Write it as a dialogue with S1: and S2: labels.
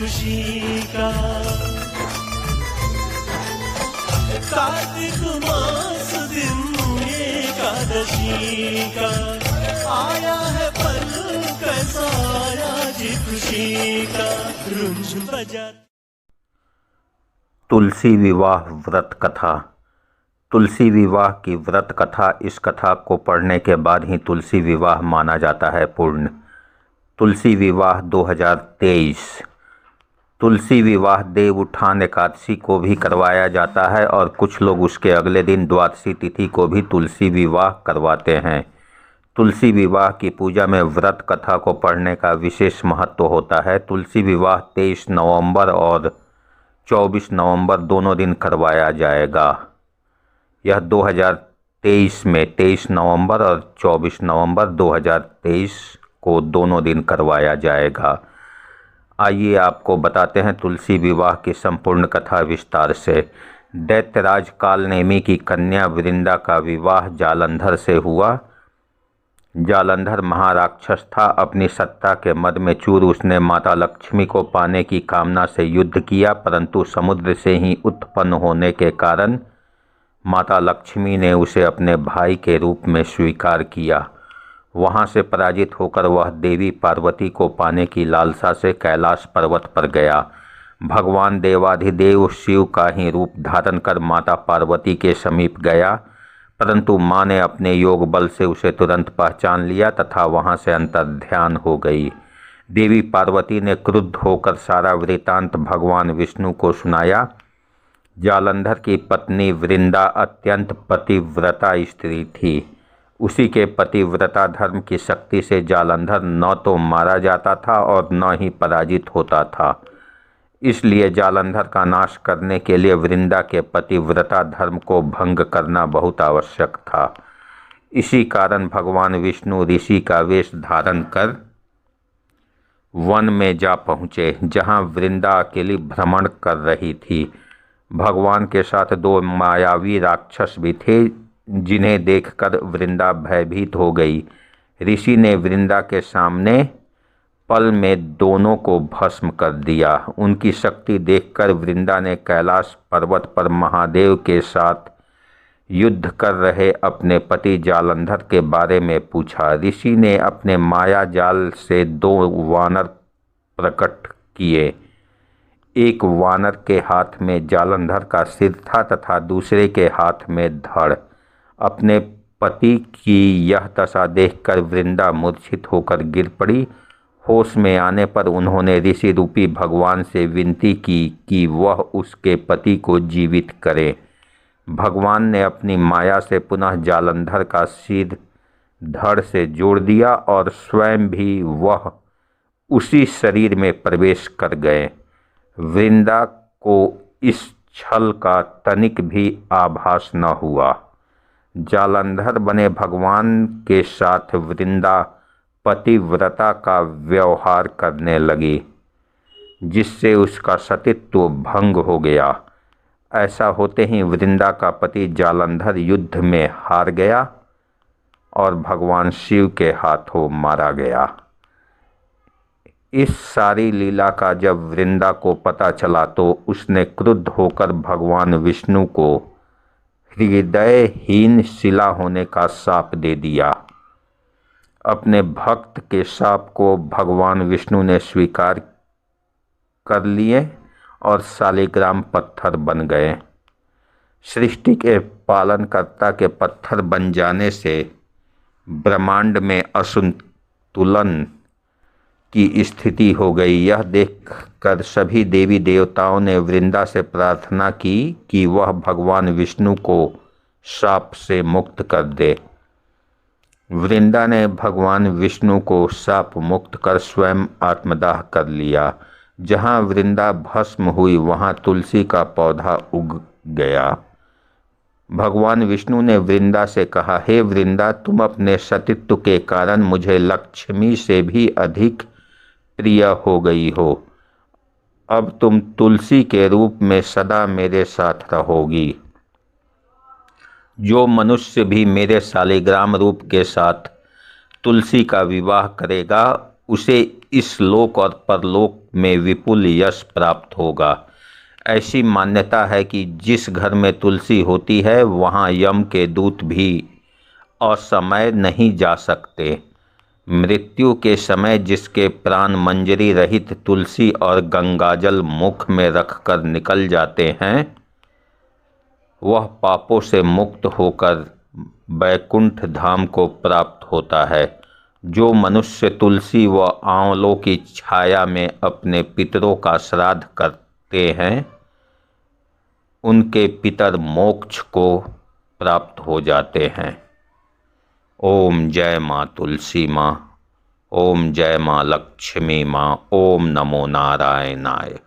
S1: खुशी का। कार्तिक मास दिन एकादशी का आया है पल, कैसा आया जी खुशी का। रुंझ बजा।
S2: तुलसी विवाह व्रत कथा। तुलसी विवाह की व्रत कथा। इस कथा को पढ़ने के बाद ही तुलसी विवाह माना जाता है पूर्ण। तुलसी विवाह 2023। तुलसी विवाह देव उठान एकादशी को भी करवाया जाता है और कुछ लोग उसके अगले दिन द्वादशी तिथि को भी तुलसी विवाह करवाते हैं। तुलसी विवाह की पूजा में व्रत कथा को पढ़ने का विशेष महत्व होता है। तुलसी विवाह 23 नवंबर और 24 नवंबर दोनों दिन करवाया जाएगा। यह 2023 में 23 नवंबर और 24 नवंबर 2023 को दोनों दिन करवाया जाएगा। आइए आपको बताते हैं तुलसी विवाह की संपूर्ण कथा विस्तार से। दैत्यराज कालनेमी की कन्या वृंदा का विवाह जालंधर से हुआ। जालंधर महाराक्षस था। अपनी सत्ता के मद में चूर उसने माता लक्ष्मी को पाने की कामना से युद्ध किया, परंतु समुद्र से ही उत्पन्न होने के कारण माता लक्ष्मी ने उसे अपने भाई के रूप में स्वीकार किया। वहां से पराजित होकर वह देवी पार्वती को पाने की लालसा से कैलाश पर्वत पर गया। भगवान देवाधिदेव शिव का ही रूप धारण कर माता पार्वती के समीप गया, परंतु मां ने अपने योग बल से उसे तुरंत पहचान लिया तथा वहां से अंतर्ध्यान हो गई। देवी पार्वती ने क्रुद्ध होकर सारा वृत्तांत भगवान विष्णु को सुनाया। जालंधर की पत्नी वृंदा अत्यंत पतिव्रता स्त्री थी। उसी के पतिव्रता धर्म की शक्ति से जालंधर न तो मारा जाता था और न ही पराजित होता था। इसलिए जालंधर का नाश करने के लिए वृंदा के पतिव्रता धर्म को भंग करना बहुत आवश्यक था। इसी कारण भगवान विष्णु ऋषि का वेश धारण कर वन में जा पहुँचे, जहाँ वृंदा अकेली भ्रमण कर रही थी। भगवान के साथ 2 मायावी राक्षस भी थे, जिन्हें देखकर वृंदा भयभीत हो गई। ऋषि ने वृंदा के सामने पल में दोनों को भस्म कर दिया। उनकी शक्ति देखकर वृंदा ने कैलाश पर्वत पर महादेव के साथ युद्ध कर रहे अपने पति जालंधर के बारे में पूछा। ऋषि ने अपने माया जाल से 2 वानर प्रकट किए। एक वानर के हाथ में जालंधर का सिर था तथा दूसरे के हाथ में धड़। अपने पति की यह दशा देखकर वृंदा मूर्छित होकर गिर पड़ी। होश में आने पर उन्होंने ऋषि रूपी भगवान से विनती की कि वह उसके पति को जीवित करे। भगवान ने अपनी माया से पुनः जालंधर का सिर धड़ से जोड़ दिया और स्वयं भी वह उसी शरीर में प्रवेश कर गए। वृंदा को इस छल का तनिक भी आभास न हुआ। जालंधर बने भगवान के साथ वृंदा पतिव्रता का व्यवहार करने लगी, जिससे उसका सतीत्व भंग हो गया। ऐसा होते ही वृंदा का पति जालंधर युद्ध में हार गया और भगवान शिव के हाथों मारा गया। इस सारी लीला का जब वृंदा को पता चला तो उसने क्रुद्ध होकर भगवान विष्णु को हृदयहीन शिला होने का शाप दे दिया। अपने भक्त के शाप को भगवान विष्णु ने स्वीकार कर लिए और शालिग्राम पत्थर बन गए। सृष्टि के पालनकर्ता के पत्थर बन जाने से ब्रह्मांड में असंतुलन की स्थिति हो गई। यह देखकर सभी देवी देवताओं ने वृंदा से प्रार्थना की कि वह भगवान विष्णु को शाप से मुक्त कर दे। वृंदा ने भगवान विष्णु को शाप मुक्त कर स्वयं आत्मदाह कर लिया। जहाँ वृंदा भस्म हुई वहाँ तुलसी का पौधा उग गया। भगवान विष्णु ने वृंदा से कहा, हे वृंदा, तुम अपने सतीत्व के कारण मुझे लक्ष्मी से भी अधिक प्रिय हो गई हो। अब तुम तुलसी के रूप में सदा मेरे साथ रहोगी। जो मनुष्य भी मेरे शालिग्राम रूप के साथ तुलसी का विवाह करेगा उसे इस लोक और परलोक में विपुल यश प्राप्त होगा। ऐसी मान्यता है कि जिस घर में तुलसी होती है वहाँ यम के दूत भी असमय नहीं जा सकते। मृत्यु के समय जिसके प्राण मंजरी रहित तुलसी और गंगाजल मुख में रखकर निकल जाते हैं, वह पापों से मुक्त होकर बैकुंठ धाम को प्राप्त होता है। जो मनुष्य तुलसी व आंवलों की छाया में अपने पितरों का श्राद्ध करते हैं, उनके पितर मोक्ष को प्राप्त हो जाते हैं। ओम जय माँ तुलसी माँ, ओम जय माँ लक्ष्मी माँ, ओम नमो नारायणाय।